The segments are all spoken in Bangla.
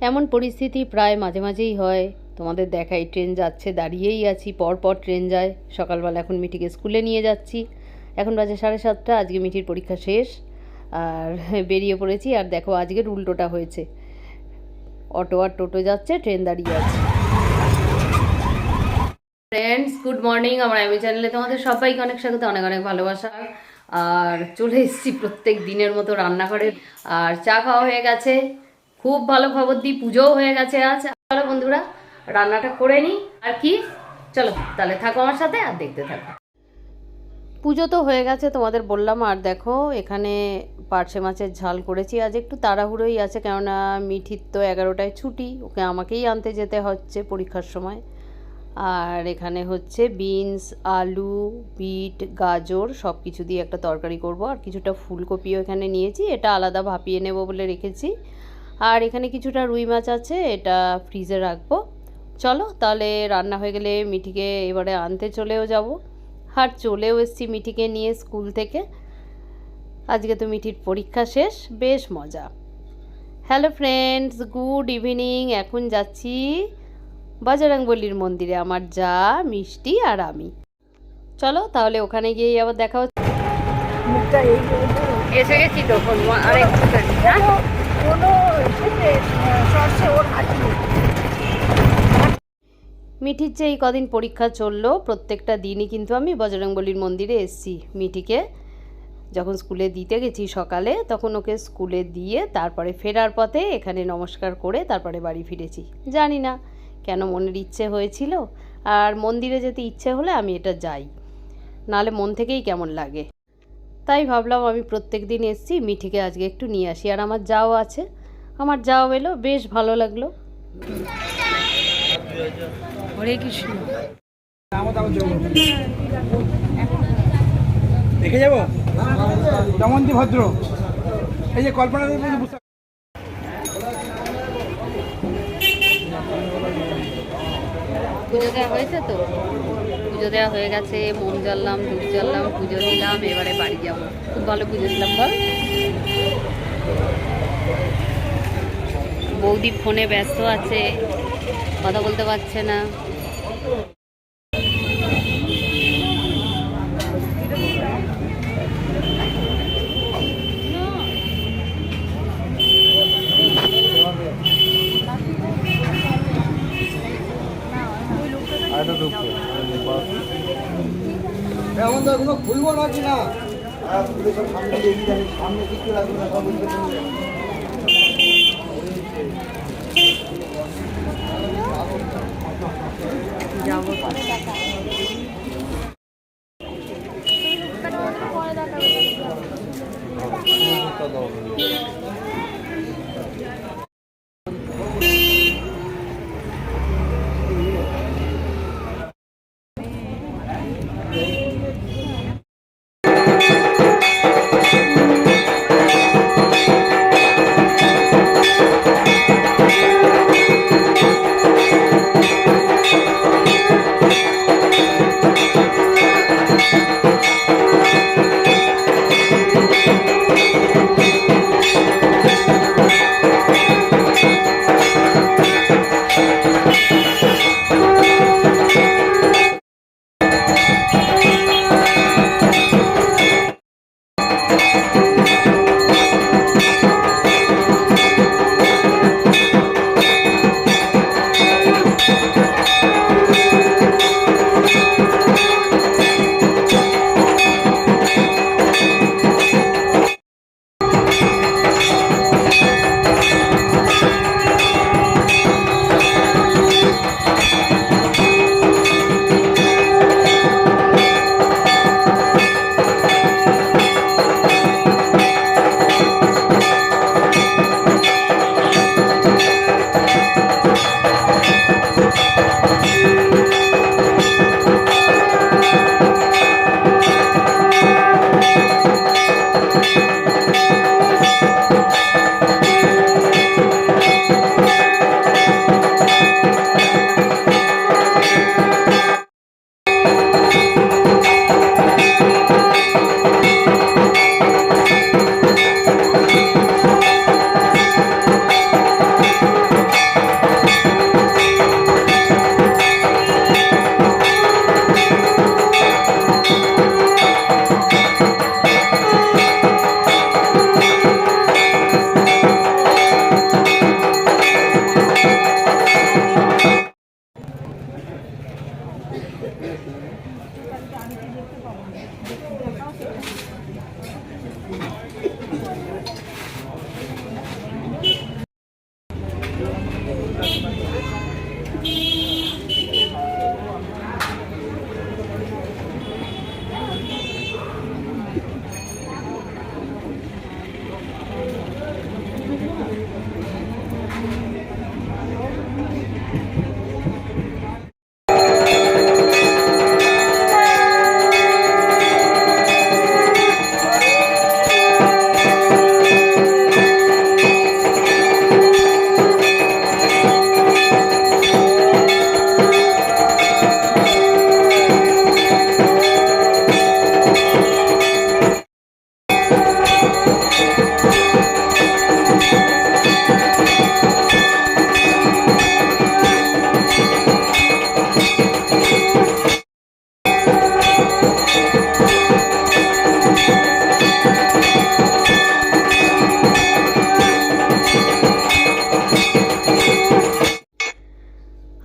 এমন পরিস্থিতি প্রায় মাঝে মাঝেই হয়, তোমাদের দেখাই ট্রেন যাচ্ছে, দাঁড়িয়েই আছি, পর পর ট্রেন যায়। সকালবেলা এখন মিঠিকে স্কুলে নিয়ে যাচ্ছি, এখন বাজে 7:30। আজকে মিঠির পরীক্ষা শেষ আর বেরিয়ে পড়েছি। আর দেখো আজকের উল্টোটা হয়েছে, অটো আর টোটো যাচ্ছে, ট্রেন দাঁড়িয়ে আছে। Friends, good morning. আমার আমি চ্যানেলে তোমাদের সবাইকে অনেক স্বাগত, অনেক অনেক ভালোবাসা। আর চলে এসেছি প্রত্যেক দিনের মতো রান্নাঘরে, আর চা খাওয়া হয়ে গেছে। খুব ভালো খবর দিই, পুজোও হয়ে গেছে আজ। চলো বন্ধুরা রান্নাটা করে নিই। আর কি, চলো তাহলে থাকো আমার সাথে আর দেখতে থাকো। পুজো তো হয়ে গেছে তোমাদের বললাম। আর দেখো এখানে পার্শে মাছের ঝাল করেছি। আজ একটু তাড়াহুড়োই আছে, কেননা মিঠির তো 11টায় ছুটি, ওকে আমাকেই আনতে যেতে হচ্ছে পরীক্ষার সময়। আর এখানে হচ্ছে বিনস, আলু, বিট, গাজর সব কিছু দিয়ে একটা তরকারি করব। আর কিছুটা ফুলকপিও এখানে নিয়েছি, এটা আলাদা ভাপিয়ে নেব বলে রেখেছি। আর এখানে কিছুটা রুই মাছ আছে, এটা ফ্রিজে রাখবো। চলো তাহলে রান্না হয়ে গেলে মিঠিকে এবারে আনতে চলেও যাব। আর চলেও এসেছি মিঠিকে নিয়ে স্কুল থেকে। আজকে তো মিঠির পরীক্ষা শেষ, বেশ মজা। Hello friends, good evening. এখন যাচ্ছি বজরংবলীর মন্দিরে, আমার যা, মিষ্টি আর আমি। চলো তাহলে ওখানে গিয়ে আবার দেখা হচ্ছে। এসে গেছি তো, মিঠির যে এই কদিন পরীক্ষা চললো, প্রত্যেকটা দিনই কিন্তু আমি বজরংবলীর মন্দিরে এসেছি। মিঠিকে যখন স্কুলে দিতে গেছি সকালে, তখন ওকে স্কুলে দিয়ে তারপরে ফেরার পথে এখানে নমস্কার করে তারপরে বাড়ি ফিরেছি। জানি না কেন মনের ইচ্ছে হয়েছিল, আর মন্দিরে যেতে ইচ্ছে হলে আমি এটা যাই, নাহলে মন থেকেই কেমন লাগে। তাই ভাবলাম আমি প্রত্যেক দিন এসছি, মিঠিকে আজকে একটু নিয়ে আসি। আর আমার যাও আছে, আমার যাও এলো, বেশ ভালো লাগলো। হরে কৃষ্ণ। দেখে যাবো দমন্তী ভদ্র, এই যে কল্পনা। পুজো দেওয়া হয়েছে তো, পুজো দেওয়া হয়ে গেছে, মোম জ্বাললাম, ধূপ জ্বাললাম, পুজো দিলাম, এবারে বাড়ি যাব। খুব ভালো পুজো দিলাম বল। বৌদি ফোনে ব্যস্ত আছে, কথা বলতে পারছে না। খুলবো নাকি না, সামনে কিছু লাগবে না, যাবো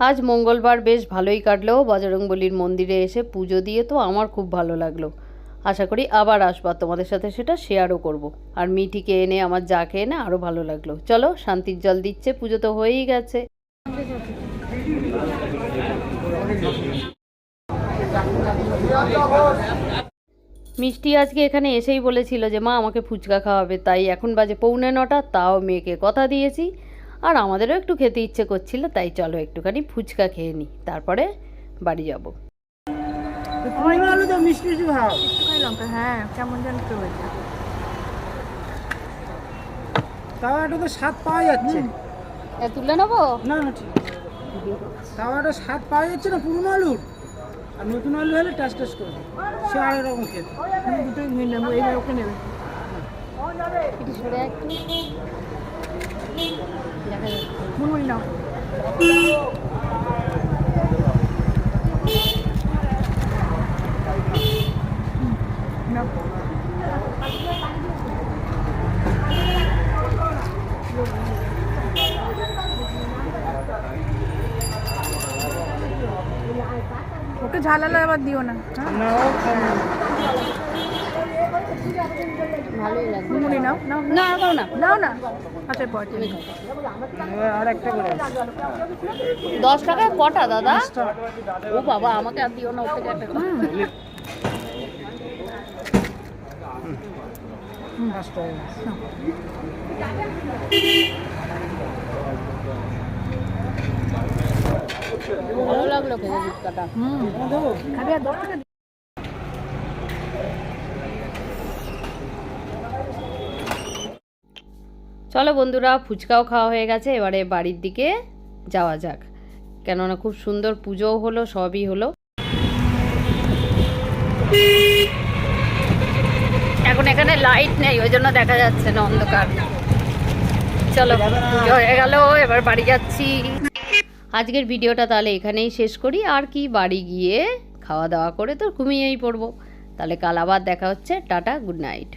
আজ মঙ্গলবার বেশ ভালোই কাটলো। বজরংবলীর মন্দিরে এসে পুজো দিয়ে তো আমার খুব ভালো লাগলো। আশা করি আবার আসবো, তোমাদের সাথে সেটা শেয়ারও করব। আর মিঠিকে এনে আমার যাকে এনে আরও ভালো লাগলো। চলো, শান্তির জল দিচ্ছে, পুজো তো হয়েই গেছে। মিষ্টি আজকে এখানে এসেই বলেছিল যে মা আমাকে ফুচকা খাওয়াবে, তাই এখন বাজে 8:45, তাও মেয়েকে কথা দিয়েছি। আর আমাদেরও একটু খেতে ইচ্ছে করছিল, তাই চলো একটুখানি ফুচকা খেয়ে নিই, তারপরে বাড়ি যাব। আলু তো মিষ্টি মিষ্টি ভাব। হ্যাঁ কেমন যেন একটু হয়েছে। তাওয়াটা তো স্বাদ পাওয়া যাচ্ছে। তুলে নেবো? না না ঠিক আছে। তাওয়াটা স্বাদ পাওয়া যাচ্ছে না পুরনো আলুর, আর নতুন আলু হলে টাস টাস করবে, সে আর এরকম খেতে। আমি দুটোই নিয়ে নেবো, এইবার ওকে নেবে। একটু সরে একটু দেখা যাচ্ছে। মুড়মুড়ি নাও। নাও। ওকে ঝালালা আবার দিও না, হ্যাঁ? না ও খাবে না। ভালোই লাগবে। মুড়মুড়ি নাও নাও না দাও না, নাও না। আচ্ছা পর তুমি এবার আর একটা করে আছে। 10 টাকায় কটা দাদা? 5 টাকা। ও বাবা, আমাকে আর দিও না, ওর থেকে একটা খাও। 5 টাকা। ভালো লাগলো খেতে ফুচকাটা। দেবো? খাবি আর 10 টাকা। চলো বন্ধুরা, ফুচকাও খাওয়া হয়ে গেছে, এবারে বাড়ির দিকে যাওয়া যাক। কেননা খুব সুন্দর পুজোও হলো, সবই হলো। এখন এখানে লাইট নেই, ওই জন্য দেখা যাচ্ছে না, অন্ধকার। চলো, পুজো হয়ে গেল, এবার বাড়ি যাচ্ছি। আজকের ভিডিওটা তাহলে এখানেই শেষ করি। আর কি, বাড়ি গিয়ে খাওয়া দাওয়া করে তো ঘুমিয়েই পড়বো। তাহলে কাল আবার দেখা হচ্ছে। Tata, good night.